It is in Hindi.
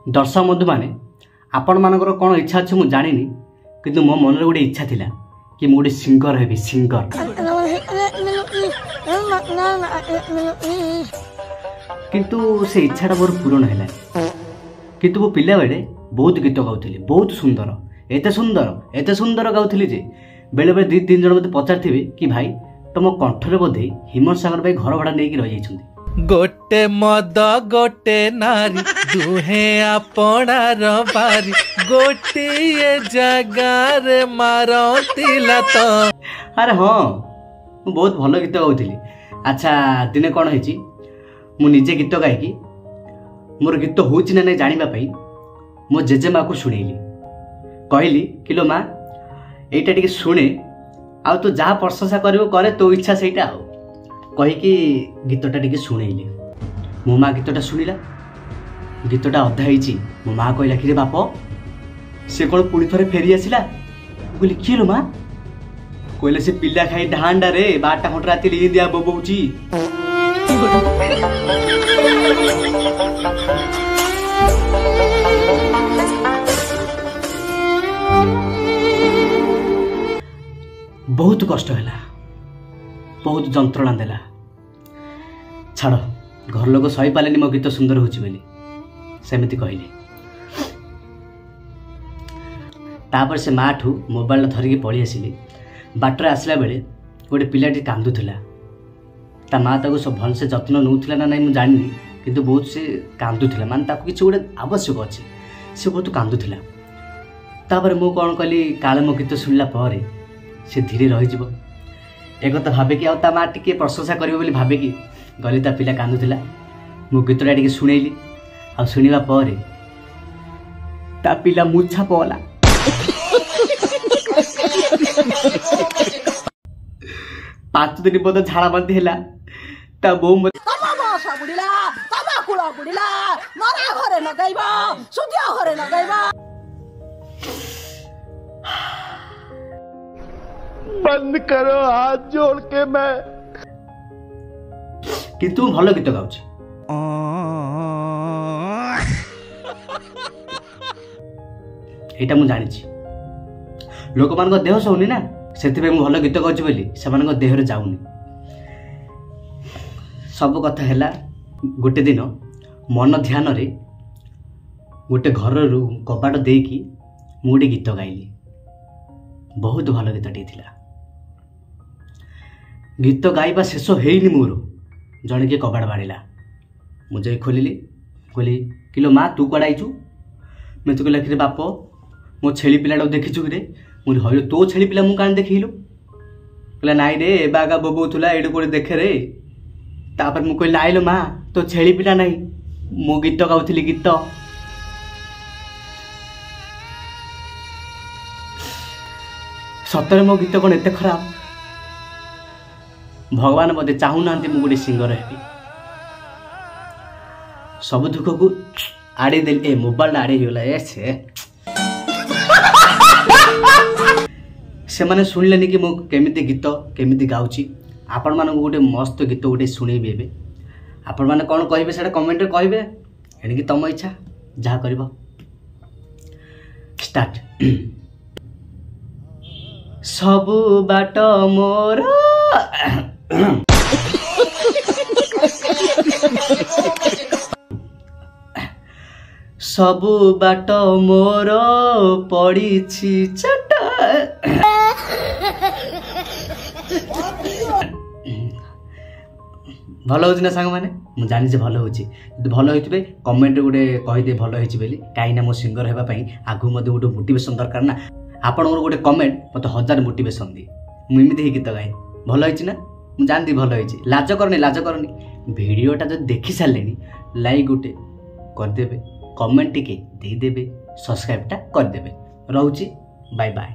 दर्शक बंधु मैंने आपण मानकर कौन इच्छा अच्छे मुझे जानी किंतु मो मन गोटे इच्छा थिला कि मुझे सिंगर हेबी सिंगर। किंतु से इच्छाटा मोर पूरण है किंतु मो पिला बेले बहुत गीत गाउली बहुत सुंदर एते सुंदर गाउली जे बेले बेले 2-3 जन मत पचार कि भाई तुम कंठरे बोधे हिमंत सागर भाई घर भड़ा नहीं रही जाइछन्ती। गोटे मद गोटे नारी दुहे आपणार बारी गोटे जगार मारतिला तो। अरे हाँ मु बहुत भल गीत गाउली। अच्छा दिने कौन है मु निजे गीत गायकी मोर गीत होची ना नहीं जानिबा पई मो जेजेमा को शुणेली कहली किलो माँ एटा टिके शुणे आ तू जहाँ प्रशंसा करिवो करे तो इच्छा सेटा आ कहीकि गीतटा टिके शुणेली। मो माँ गीतटा शुणिला गीतटा अधा होईची मो माँ कहला कि रे बाप से कौन पुणी थरे फेरी आसिला कहली किलो माँ कहले से पिला खाई ढांडा रे 12टा घंटा राति इंदिया बोबौची। बहुत कष्ट है बहुत जंत्रणा देला छाड़ घर लोग सही पाले मो गीत सुंदर होची बोली सेमती कहले। तापर से माँ ठू मोबाइल धरिकी पड़ी आसिली बाटर आसला बेले गोटे पिलाटी कांदुला ता माँ ताको सब भल से जत्न नौला ना नहीं जानी किंतु बहुत से कांदुला माने ताको किसी गोटे आवश्यक अच्छे से बहुत कांदुला। तापर मु कौन कली काले मो गीत शुणला पर से धीरे रही एक तो भावे कि आ माँ टी प्रशंसा कर भावे कि गली ता पिला कांदुला मु गीतटा टी शुणेली आ शुणा पर ता पिला मुछा पला 5 दिन बाद झाड़ा बांधी है ता बो बंद करो हाथ जोड़ के मैं कि तू भल गीत गाउछ एटा मु जानी लोक मान देह सोनी ना से भल गीत गाउछ बोली से देहरे जाऊनी। सब कथा है गोटे दिन मन ध्यान रे गोटे घर कबाट देकी मुझे गीत गाइली बहुत भल गीतटे थिला। गीत गाइबा शेष होइनी मोर जड़े किए कबाड़ बाड़िला मुझे खोलिली कहली किलो माँ तू कड़ा आईचु मैं तो कहला कि बाप मो छेली पिलाटा देखीचु कि मुझे हयो तो छेली पिला मुझे देखिलु कहला नाई रे बागा बोबोला ये कोड़े देखे रे तापर मुझे कहली आइलो माँ तो छेली पिला नहीं मो गीत गाउली गीत सतरे मो गीत कौन एत खराब भगवान बोधे चाहू ना मुझे गोटे सिंगर हेबी सब दुख को आड़े दे मोबाइल आड़े होगा से माने शुणिले कि मुझे केमिति गीत केमिति गाउची आपण मान गोटे मस्त गीत गोटे शुणेबी एबे आपण माने कौन कहे से कमेंट रे कहे एणिकी तुम इच्छा जहाँ कर स्टार्ट। सबु बाट मोर सबु बाट मोर पड़ी चट भल हो ना सांग मैंने मुझे जानी से भल हो भल हो कमेंट गोटे कहीदे भल होली कहीं मो सिंगर होगापी आगू मत गोटे मोटिवेशन दरकार ना आपण गोटे कमेंट मत 1000 मोटिवेशन दिए मुझे गीत गाए भल हो ना मुझे जानती भल हो लाज करनी वीडियोटा जो देखी सारे लाइक गोटे करदे कमेंट टिके देदेवे सब्सक्राइबटा करदे रोची बाय बाय।